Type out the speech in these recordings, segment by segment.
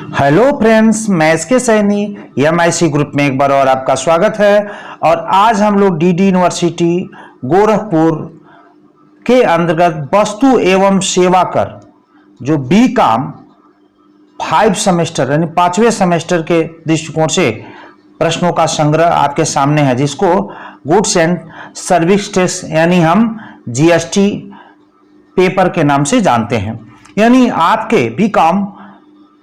Hello friends, मैं इसके Saini MIC group में एक बार और आपका स्वागत है। और आज हम लोग DD यूनिवर्सिटी गोरखपुर के अंतर्गत वस्तु एवं सेवा कर जो BCom 5 सेमेस्टर यानी 5वें सेमेस्टर के दृष्टिकोण से प्रश्नों का संग्रह आपके सामने है, जिसको गुड्स एंड सर्विस टैक्स यानी हम GST पेपर के नाम से जानते हैं। यानी आपके BCom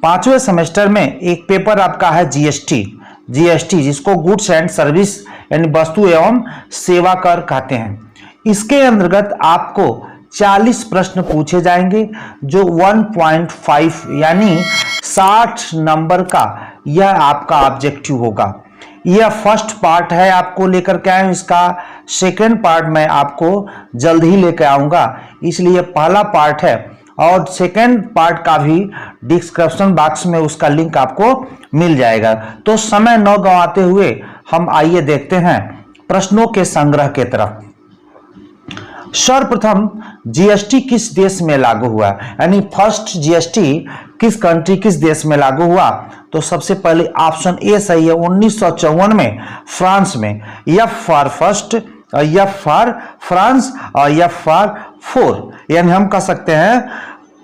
5वें सेमेस्टर में एक पेपर आपका है GST जिसको गुड्स एंड सर्विस यानी वस्तु एवं सेवा कर कहते हैं। इसके अंतर्गत आपको 40 प्रश्न पूछे जाएंगे जो 1.5 यानी 60 नंबर का यह आपका ऑब्जेक्टिव होगा। यह फर्स्ट पार्ट है, आपको लेकर के आए। इसका सेकेंड पार्ट मैं आपको जल्द ही लेकर आऊंगा, इसलिए पहला पार्ट है और सेकेंड पार्ट का भी डिस्क्रिप्शन बॉक्स में उसका लिंक आपको मिल जाएगा। तो समय न गंवाते हुए हम आइए देखते हैं प्रश्नों के संग्रह के तरफ। सर्वप्रथम GST किस देश में लागू हुआ, यानी फर्स्ट GST किस कंट्री किस देश में लागू हुआ? तो सबसे पहले ऑप्शन ए सही है, 1954 में फ्रांस में। F for first, F for France और F फॉर 4, यानी हम कह सकते हैं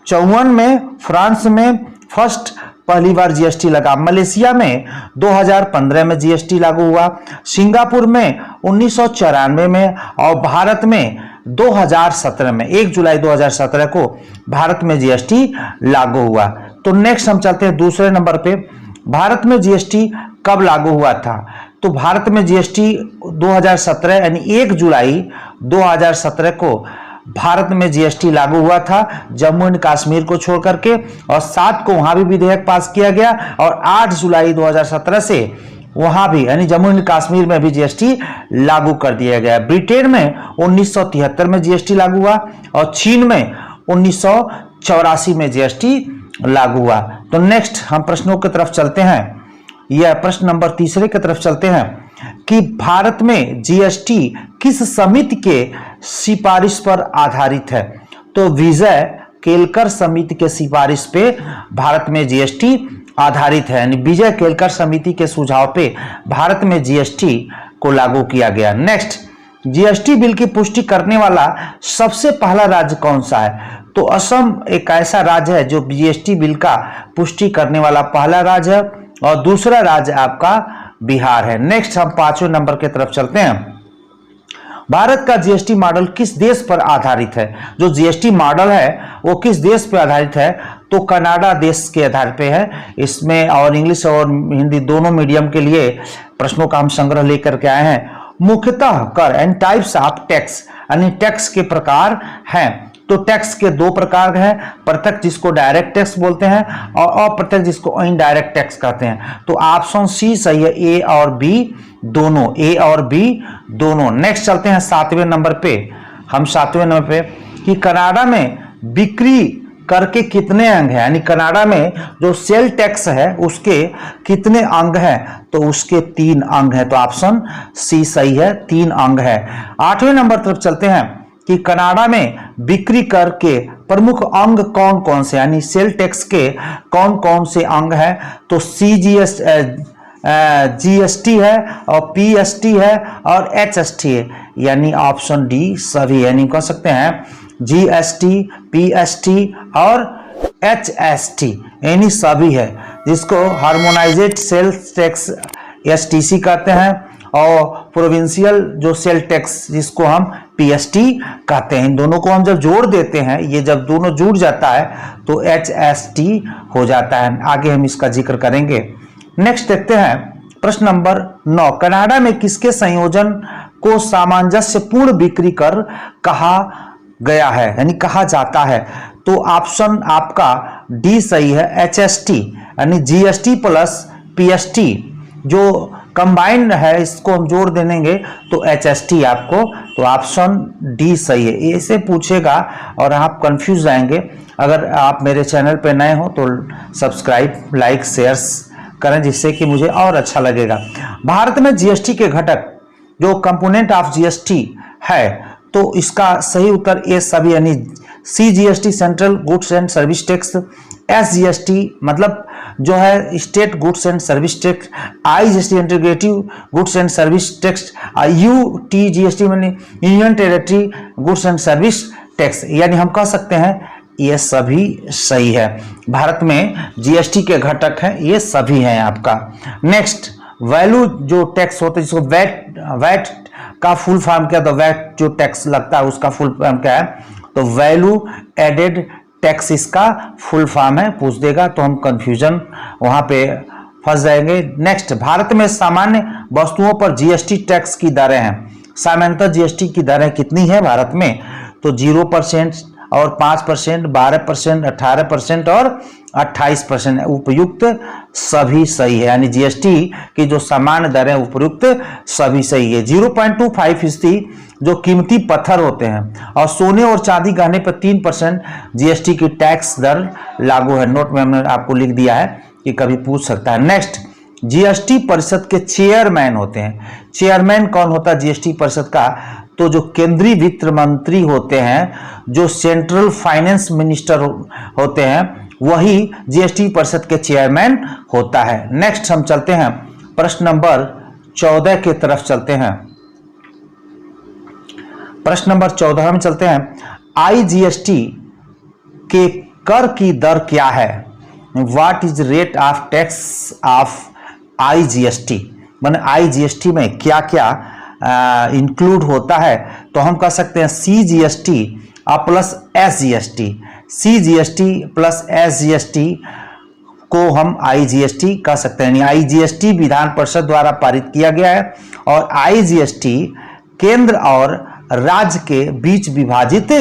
54 में फ्रांस में फर्स्ट पहली बार GST लगा। मलेशिया में 2015 में GST लागू हुआ, सिंगापुर में 1994 में और भारत में 2017 में 1 जुलाई 2017 को भारत में GST लागू हुआ। तो नेक्स्ट हम चलते हैं दूसरे नंबर पे। भारत में GST कब लागू हुआ था? तो भारत में GST 2017 यानी 1 जुलाई 2017 को भारत में GST लागू हुआ था, जम्मू एंड कश्मीर को छोड़ करके, और 7 को वहां भी विधेयक पास किया गया और 8 जुलाई 2017 से वहां भी यानी जम्मू एंड कश्मीर में भी GST लागू कर दिया गया। ब्रिटेन में 1973 में GST लागू हुआ और चीन में 1984 में GST लागू हुआ। तो नेक्स्ट हम प्रश्नों की तरफ चलते हैं। यह प्रश्न नंबर तीसरे की तरफ चलते हैं कि भारत में GST किस समिति के सिफारिश पर आधारित है? तो विजय केलकर समिति के सिफारिश पे भारत में GST आधारित है, यानी विजय केलकर समिति के सुझाव पे भारत में GST को लागू किया गया। नेक्स्ट, GST बिल की पुष्टि करने वाला सबसे पहला राज्य कौन सा है? तो असम एक ऐसा राज्य है जो GST बिल का पुष्टि करने वाला पहला राज्य है और दूसरा राज्य आपका बिहार है। नेक्स्ट हम 5वें नंबर की तरफ चलते हैं। भारत का GST मॉडल किस देश पर आधारित है? जो GST मॉडल है वो किस देश पर आधारित है? तो कनाडा देश के आधार पे है। इसमें और इंग्लिश और हिंदी दोनों मीडियम के लिए प्रश्नों का हम संग्रह लेकर के आए हैं। मुख्यतः कर एंड टाइप्स ऑफ टैक्स, यानी टैक्स के प्रकार हैं। तो टैक्स के 2 प्रकार हैं, प्रत्यक्ष जिसको डायरेक्ट टैक्स बोलते हैं और अप्रत्यक्ष जिसको इनडायरेक्ट टैक्स कहते हैं। तो ऑप्शन सी सही है, A और B दोनों, A और B दोनों। नेक्स्ट चलते हैं 7वें नंबर पे। हम 7वें नंबर पे कि कनाडा में बिक्री कर के कितने अंग हैं, यानी कनाडा में जो सेल टैक्स है उसके कितने अंग हैं? तो उसके 3 अंग हैं। तो ऑप्शन सी सही है, 3 अंग है। 8वें नंबर तरफ चलते हैं कि कनाडा में बिक्री कर के प्रमुख अंग कौन कौन से, यानी सेल टैक्स के कौन कौन से अंग हैं? तो GST है और PST है और HST है, यानी ऑप्शन डी सभी, यानी कह सकते हैं GST, PST और HST यानी सभी है, जिसको हार्मोनाइज्ड सेल्स टैक्स STC कहते हैं और प्रोविंशियल जो सेल टैक्स जिसको हम PST कहते हैं। इन दोनों को हम जब जोड़ देते हैं, ये जब दोनों जुड़ जाता है तो HST हो जाता है। आगे हम इसका जिक्र करेंगे। नेक्स्ट देखते हैं प्रश्न नंबर 9। कनाडा में किसके संयोजन को सामंजस्यपूर्ण बिक्री कर कहा गया है, यानी कहा जाता है? तो ऑप्शन आपका डी सही है, HST यानी GST प्लस PST जो कंबाइंड है, इसको हम जोड़ देंगे तो HST आपको। तो ऑप्शन डी सही है। ऐसे पूछेगा और आप कंफ्यूज जाएंगे। अगर आप मेरे चैनल पे नए हो तो सब्सक्राइब, लाइक, शेयर करें, जिससे कि मुझे और अच्छा लगेगा। भारत में GST के घटक जो कंपोनेंट ऑफ GST है, तो इसका सही उत्तर ए सभी, यानी CGST central goods and service tax, SGST मतलब जो है state goods and service tax, IGST integrative goods and service tax, UTGST माने union territory goods and service tax, यानी हम कह सकते हैं ये सभी सही है। भारत में जीएसटी के घटक हैं, ये सभी हैं आपका। नेक्स्ट, वैल्यू जो टैक्स होता है जिसको वैट का फुल फॉर्म क्या, तो वैट जो टैक्स लगता है उसका फुल फॉर्म क्या है, तो वैल्यू एडेड टैक्स इसका फुल फॉर्म है। पूछ देगा तो हम कंफ्यूजन वहां पे फंस जाएंगे। नेक्स्ट, भारत में सामान्य वस्तुओं पर जीएसटी टैक्स की दरें हैं। सामान्यतः जीएसटी की दरें कितनी है भारत में, तो 0% और 5%, 12%, 18% और 28% उपयुक्त सभी सही है, यानी जीएसटी की जो सामान्य दरें उपयुक्त सभी सही है। 0.25% जो कीमती पत्थर होते हैं और सोने और चांदी गहने पर 3% जीएसटी की टैक्स दर लागू है। नोट में हमने आपको लिख दिया है कि कभी पूछ सकता है। नेक्स्ट, जीएसटी परिषद के चेयरमैन होते हैं। चेयरमैन कौन होता है जीएसटी परिषद का, तो जो केंद्रीय वित्त मंत्री होते हैं, जो सेंट्रल फाइनेंस मिनिस्टर होते हैं, वही जीएसटी परिषद के चेयरमैन होता है। नेक्स्ट हम चलते हैं प्रश्न नंबर 14 की तरफ चलते हैं। प्रश्न नंबर 14 में चलते हैं। आईजीएसटी के कर की दर क्या है? What is rate of tax of IGST, माने आईजीएसटी में क्या क्या इंक्लूड होता है, तो हम कह सकते हैं CGST plus SGST. CGST plus SGST को हम आईजीएसटी कह सकते हैं। आईजीएसटी विधान परिषद द्वारा पारित किया गया है और आईजीएसटी केंद्र और राज्य के बीच विभाजित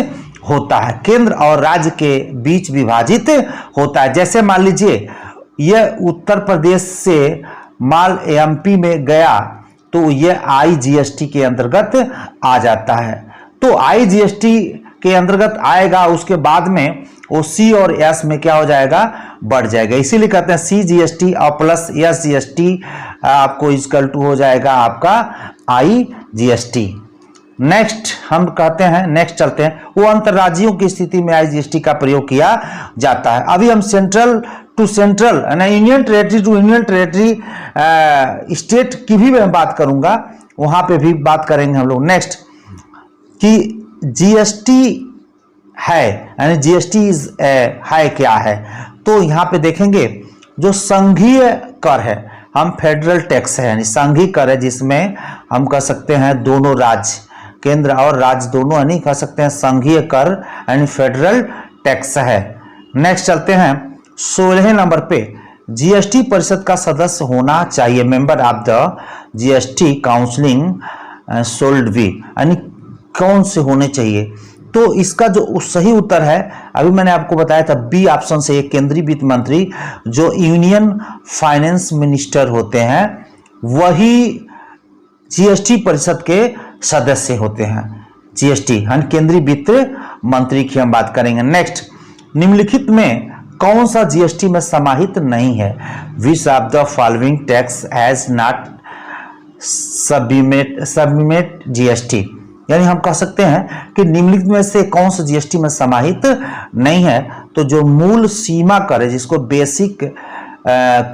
होता है। केंद्र और राज्य के बीच विभाजित होता है। जैसे मान लीजिए यह उत्तर प्रदेश से माल एमपी में गया तो यह आईजीएसटी के अंतर्गत आ जाता है। तो आईजीएसटी के अंतर्गत आएगा, उसके बाद में वो सी और एस में क्या हो जाएगा, बढ़ जाएगा। इसीलिए कहते हैं सीजीएसटी और प्लस एसजीएसटी आपको इक्वल टू हो जाएगा आपका आईजीएसटी। नेक्स्ट हम कहते हैं, नेक्स्ट चलते हैं, वो अंतरराज्यों की स्थिति में आईजीएसटी का प्रयोग किया जाता है। अभी हम central to central, union territory to union territory state की भी मैं बात करूंगा, वहां पे भी बात करेंगे हम लोग। नेक्स्ट कि जीएसटी है, यानी जीएसटी है क्या है, तो यहां पे देखेंगे जो संघीय कर है, हम फेडरल टैक्स है, यानी संघीय कर है, जिसमें हम कह सकते हैं दोनों राज्य, केंद्र और राज्य दोनों, यानी कह सकते हैं संघीय कर यानी फेडरल टैक्स है। नेक्स्ट चलते हैं 16 नंबर पे, जीएसटी परिषद का सदस्य होना चाहिए, member of the GST counselling should be, यानी कौन से होने चाहिए, तो इसका जो सही उत्तर है अभी मैंने आपको बताया था, बी ऑप्शन से, एक केंद्रीय वित्त मंत्री जो यूनियन फाइनेंस मिनिस्टर होते हैं वही जीएसटी परिषद के सदस्य होते हैं। जीएसटी यानी केंद्रीय वित्त मंत्री की हम बात करेंगे। नेक्स्ट, निम्नलिखित में कौन सा जीएसटी में समाहित नहीं है? Which of the following tax has not submit GST, यानी हम कह सकते हैं कि निम्नलिखित में से कौन सा जीएसटी में समाहित नहीं है, तो जो मूल सीमा कर है, जिसको बेसिक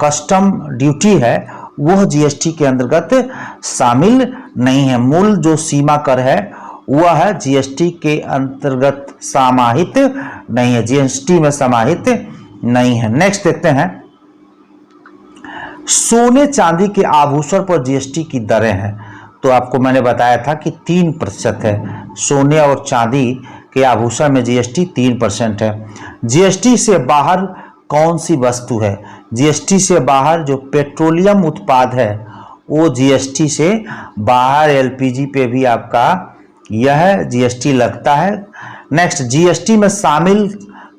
कस्टम ड्यूटी है, वह जीएसटी के अंतर्गत शामिल नहीं है। मूल जो सीमा कर है वह जीएसटी के अंतर्गत समाहित नहीं है, जीएसटी में समाहित नहीं है। नेक्स्ट देखते हैं, सोने चांदी के आभूषण पर जीएसटी की दरें हैं, तो आपको मैंने बताया था कि 3% है। सोने और चांदी के आभूषण में जीएसटी 3% है। जीएसटी से बाहर कौन सी वस्तु है? जीएसटी से बाहर जो पेट्रोलियम उत्पाद है वो जीएसटी से बाहर, एलपीजी पे भी आपका यह जीएसटी लगता है। नेक्स्ट, जीएसटी में शामिल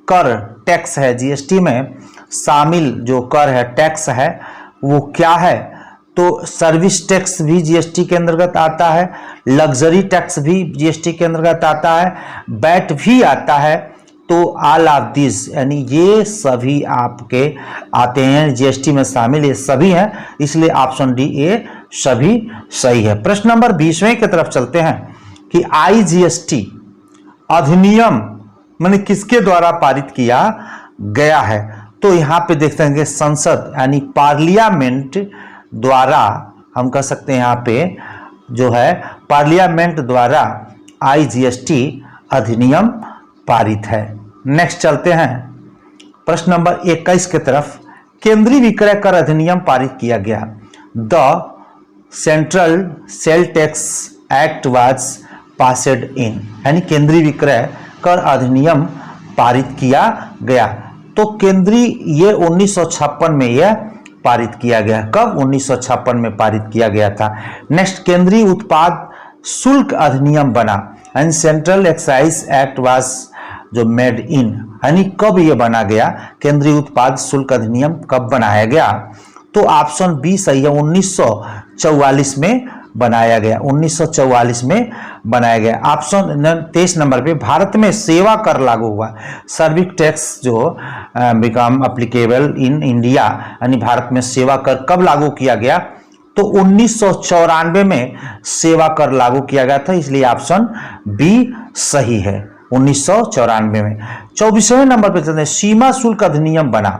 कर टैक्स है, जीएसटी में शामिल जो कर है, टैक्स है, वो क्या है, तो सर्विस टैक्स भी जीएसटी के अंतर्गत आता है, लग्जरी टैक्स भी जीएसटी के अंतर्गत आता है, वैट भी आता है। तो ऑल ऑफ दिस यानी ये सभी आपके आते हैं, जीएसटी में शामिल ये सभी हैं, इसलिए ऑप्शन डी ये सभी सही है। प्रश्न नंबर 20वें की तरफ चलते हैं कि आईजीएसटी अधिनियम माने किसके द्वारा पारित किया गया है, तो यहाँ पे देखते हैं कि संसद यानी पार्लियामेंट द्वारा, हम कह सकते हैं यहाँ पे जो है पार्लियामेंट द्वारा IGST अधिनियम पारित है। नेक्स्ट चलते हैं प्रश्न नंबर 21 के तरफ। केंद्रीय विक्रय कर अधिनियम पारित किया गया। The central sale tax act was passed in, यानी केंद्रीय विक्रय कर अधिनियम पारित किया गया। तो केंद्रीय ये 1956 में यह पारित किया गया। कब? 1956 में पारित किया गया था। नेक्स्ट, केंद्रीय उत्पाद शुल्क अधिनियम बना, and central excise act was जो मेड इन, यानी कब ये बना गया? केंद्रीय उत्पाद शुल्क अधिनियम कब बनाया गया? तो ऑप्शन बी सही है, 1944 में बनाया गया। 1944 में बनाया गया। ऑप्शन 23 नंबर पे, भारत में सेवा कर लागू हुआ। सर्विस टैक्स जो बिकम एप्लीकेबल इन इंडिया, यानी भारत में सेवा कर कब लागू किया गया? तो 1994 में सेवा कर लागू किया गया था, इसलिए ऑप्शन बी सही है, 1994 में। 24वें नंबर पे चलते हैं, सीमा शुल्क अधिनियम बना।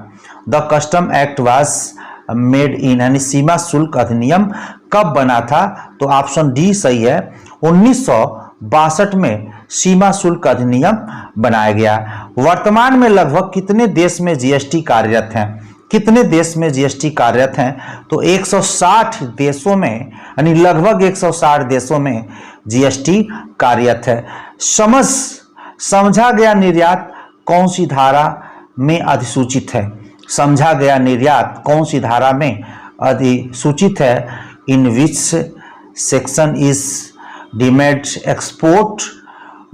The custom act was made in, यानी सीमा शुल्क अधिनियम कब बना था? तो ऑप्शन डी सही है, 1962 में सीमा शुल्क अधिनियम बनाया गया। वर्तमान में लगभग कितने देश में जीएसटी कार्यरत हैं? कितने देश में जीएसटी कार्यरत हैं? तो 160 देशों में, यानी लगभग 160 देशों में जीएसटी कार्यरत है। समझा गया निर्यात कौन सी धारा में अधिसूचित है? समझा गया निर्यात कौन सी धारा में अधिसूचित है? In which section is deemed export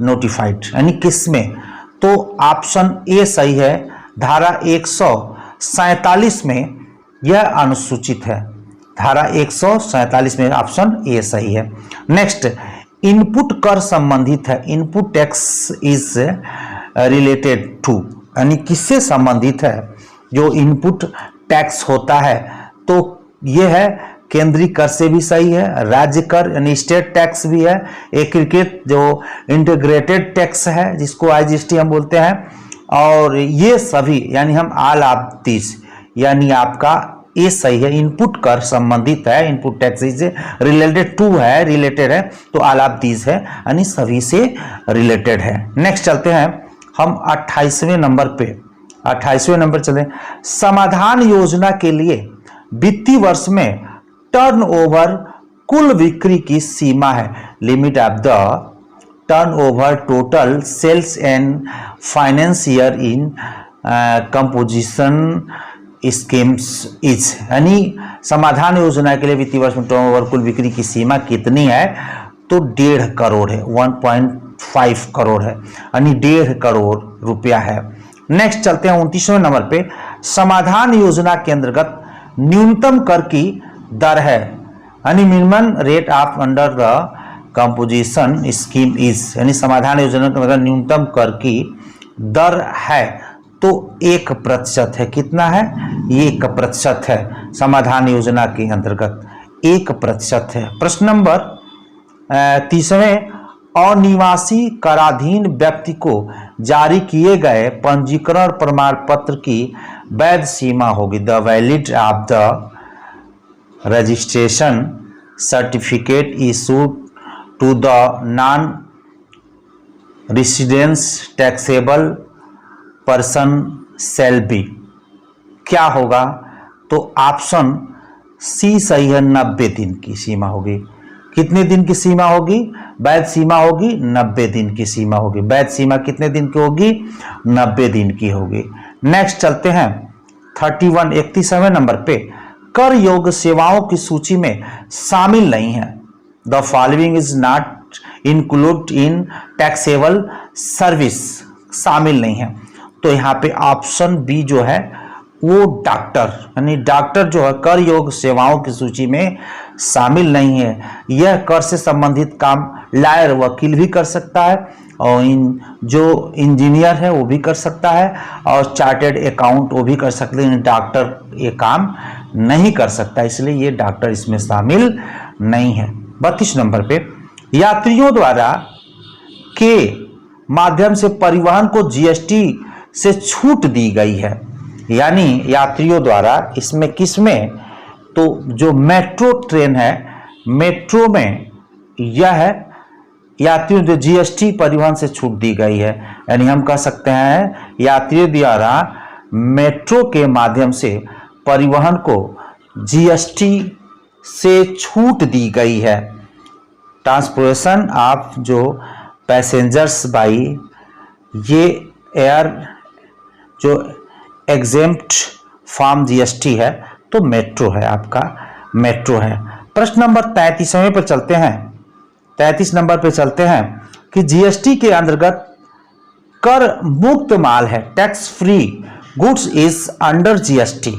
notified, यानी किस में? तो ऑप्शन ए सही है, धारा 147 में यह अनुसूचित है। धारा 147 में ऑप्शन ए सही है। नेक्स्ट, इनपुट कर संबंधित है। Input tax is related to, यानी किससे संबंधित है? जो इनपुट टैक्स होता है तो यह है केंद्रीय कर से भी सही है, राज्य कर यानी स्टेट टैक्स भी है, एकीकृत जो इंटीग्रेटेड टैक्स है जिसको IGST हम बोलते हैं, और ये सभी यानी हम ऑल ऑफ दिस, यानी आपका ये सही है, इनपुट कर संबंधित है, इनपुट टैक्स से रिलेटेड टू है, रिलेटेड है, तो ऑल ऑफ दिस है, यानी सभी से रिलेटेड है। नेक्स्ट चलते हैं हम 28वें नंबर पे। 28वें नंबर चले, समाधान योजना के लिए वित्तीय वर्ष में टर्नओवर कुल बिक्री की सीमा है। Limit of the turnover total sales and finance year in composition schemes is, यानी समाधान योजना के लिए वित्तीय वर्ष में टर्नओवर कुल बिक्री की सीमा कितनी है? तो 1.5 करोड़ है, 1.5 करोड़ है, यानी 1.5 करोड़ रुपया है। नेक्स्ट चलते हैं 29वें नंबर पे, समाधान योजना के अंतर्गत न्यूनतम कर की दर है, यानी minimum rate of under the composition scheme is, यानी समाधान योजना के अंतर्गत न्यूनतम कर की दर है तो 1% है। कितना है? 1% है, समाधान योजना के अंतर्गत 1% है। प्रश्न नंबर 30वें, अनिवासी कराधीन व्यक्ति को जारी किए गए पंजीकरण प्रमाण पत्र की वैध सीमा होगी। The valid of the registration certificate issued to the non residence taxable person shall be, क्या होगा? तो ऑप्शन सी सही है, 90 दिन की सीमा होगी। कितने दिन की सीमा होगी? वैध सीमा होगी 90 दिन की सीमा होगी। वैध सीमा कितने दिन की होगी? 90 दिन की होगी। नेक्स्ट चलते हैं 31वें नंबर पे, कर योग्य सेवाओं की सूची में शामिल नहीं है। The following is not include in taxable service, शामिल नहीं है। तो यहाँ पे ऑप्शन बी जो है वो डॉक्टर, यानी डॉक्टर जो है कर योग्य सेवाओं की सूची में शामिल नहीं है। यह कर से संबंधित काम लॉयर वकील भी कर सकता है, और जो इंजीनियर है वो भी कर सकता है, और चार्टेड अकाउंट वो भी कर सकते हैं। डॉक्टर ये काम नहीं कर सकता, इसलिए ये डॉक्टर इसमें शामिल नहीं है। 32 नंबर पे, यात्रियों द्वारा के माध्यम से परिवहन को जीएसटी से छूट दी गई है। यानी यात्रियों द्वारा, इसमें किसमें, तो जो मेट्रो ट्रेन है, मेट्रो में यह यात्रियों जो जीएसटी परिवहन से छूट दी गई है, यानी हम कह सकते हैं यात्रियों द्वारा मेट्रो के माध्यम से परिवहन को जीएसटी से छूट दी गई है। ट्रांसपोर्टेशन ऑफ जो पैसेंजर्स बाई ये एयर जो एग्जेम्प्ट फ्रॉम जीएसटी है, तो मेट्रो है, आपका मेट्रो है। प्रश्न नंबर 33वें पर चलते हैं। 33 नंबर पे चलते हैं कि जीएसटी के अंतर्गत कर मुक्त माल है, tax free goods is under GST,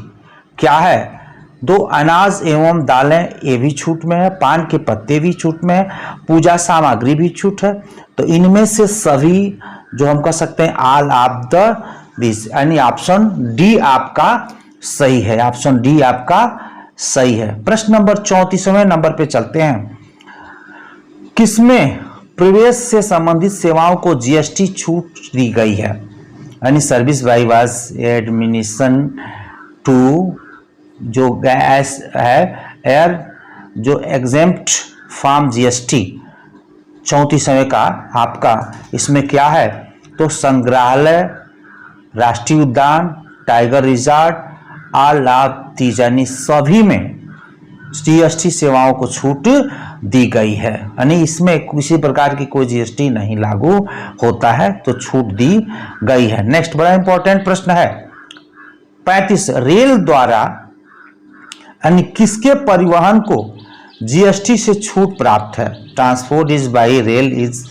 क्या है? दो अनाज एवं दालें ये भी छूट में है, पान के पत्ते भी छूट में है, पूजा सामग्री भी छूट है। तो इनमें से सभी जो हम कह सकते हैं ऑल ऑफ द दिस, यानी ऑप्शन डी आपका सही है, ऑप्शन डी आपका सही है। प्रश्न नंबर 34वें नंबर पे चलते हैं। किसमें प्रवेश से संबंधित सेवाओं को जीएसटी छूट दी गई है? यानी सर्विस बाई वाज एडमिनिशन टू जो गैस है एयर जो एग्जेम्प्ट फ्रॉम जीएसटी, 34वें का आपका इसमें क्या है? तो संग्रहालय, राष्ट्रीय उद्यान, tiger resort, all of these, यानी सभी में जीएसटी सेवाओं को छूट दी गई है, यानी इसमें किसी प्रकार की कोई जीएसटी नहीं लागू होता है, तो छूट दी गई है। नेक्स्ट बड़ा इंपॉर्टेंट प्रश्न है 35, रेल द्वारा यानी किसके परिवहन को जीएसटी से छूट प्राप्त है? Transport is by rail is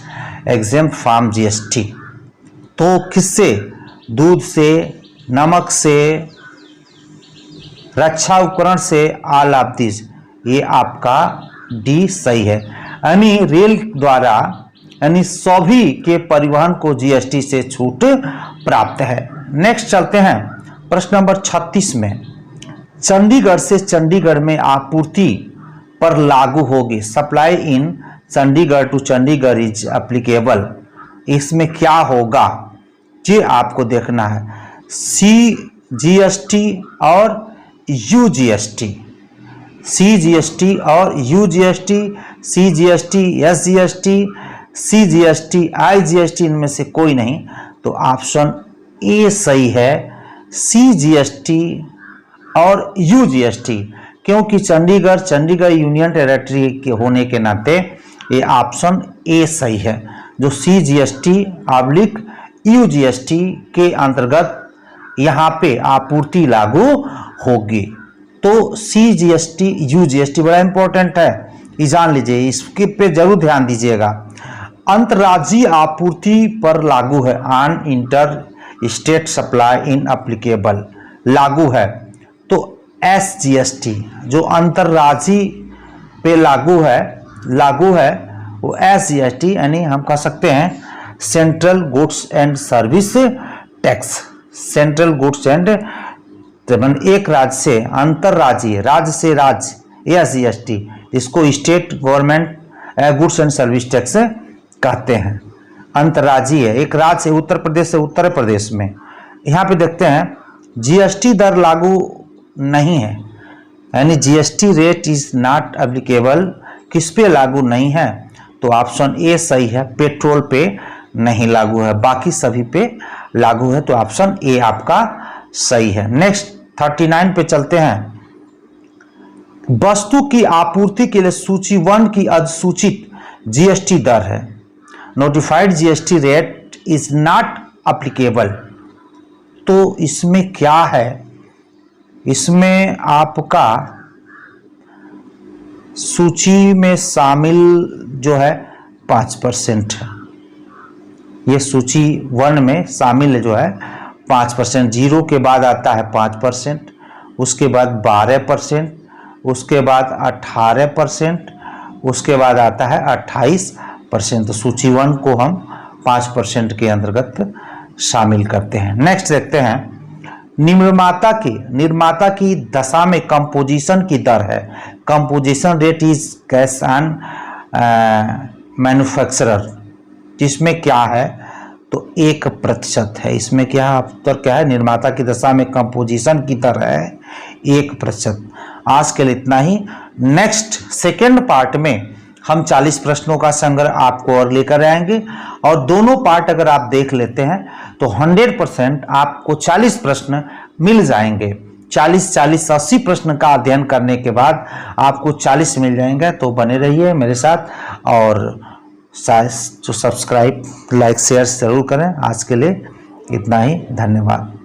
exempt from GST, तो किससे? दूध से, नमक से, रक्षा उपकरण से, ऑल ऑफ दिस, ये आपका डी सही है, यानी रेल द्वारा यानी सभी के परिवहन को जीएसटी से छूट प्राप्त है। नेक्स्ट चलते हैं प्रश्न नंबर 36 में। चंडीगढ़ से चंडीगढ़ में आपूर्ति पर लागू होगी, supply in Chandigarh to Chandigarh is applicable, इसमें क्या होगा ये आपको देखना है। CGST और UGST, CGST और UGST, CGST, SGST, CGST, IGST, इनमें से कोई नहीं, तो ऑप्शन ए सही है, CGST और UGST, क्योंकि चंडीगढ़ यूनियन टेरिटरी के होने के नाते ये ऑप्शन ए सही है, जो CGST ऑब्लिक UGST के अंतर्गत यहाँ पे आपूर्ति लागू होगी। तो CGST UGST बड़ा इंपॉर्टेंट है, ये जान लीजिए, इसके पे जरूर ध्यान दीजिएगा। अंतर्राज्यीय आपूर्ति पर लागू है, on inter state supply in applicable लागू है, तो SGST जो अंतर्राज्यीय पे लागू है वो SGST, यानी हम कह सकते हैं central goods and service tax, central goods and, एक राज्य से अंतर्राज्यीय, राज्य से राज्य SGST, इसको state government goods and service tax कहते हैं। अंतर्राज्यीय एक राज्य से, उत्तर प्रदेश से उत्तर प्रदेश में, यहाँ पे देखते हैं जीएसटी दर लागू नहीं है, यानी GST rate is not applicable, किस पे लागू नहीं है? तो ऑप्शन ए सही है, पेट्रोल पे नहीं लागू है, बाकी सभी पे लागू है, तो ऑप्शन ए आपका सही है। नेक्स्ट 39 पे चलते हैं। वस्तु की आपूर्ति के लिए सूची 1 की अधिसूचित जीएसटी दर है, notified GST rate is not applicable, तो इसमें क्या है? इसमें आपका सूची में शामिल जो है 5% है, ये सूची 1 में शामिल जो है 5%, 0 के बाद आता है 5%, उसके बाद 12%, उसके बाद 18%, उसके बाद आता है 28%, तो सूची 1 को हम 5% के अंतर्गत शामिल करते हैं। नेक्स्ट देखते हैं, निर्माता की दशा में कंपोजिशन की दर है, composition rate is cash on manufacturer, जिसमें क्या है? तो 1% है। इसमें क्या उत्तर क्या है, निर्माता की दशा में कंपोजिशन की तरह है 1%। आज के लिए इतना ही। नेक्स्ट सेकेंड पार्ट में हम 40 प्रश्नों का संग्रह आपको और लेकर आएंगे, और दोनों पार्ट अगर आप देख लेते हैं तो 100% आपको 40 प्रश्न मिल जाएंगे। 40 80 प्रश्न का अध्ययन करने के बाद आपको 40 मिल जाएंगे। तो बने रहिए मेरे साथ, और जो सब्सक्राइब लाइक शेयर जरूर करें। आज के लिए इतना ही, धन्यवाद।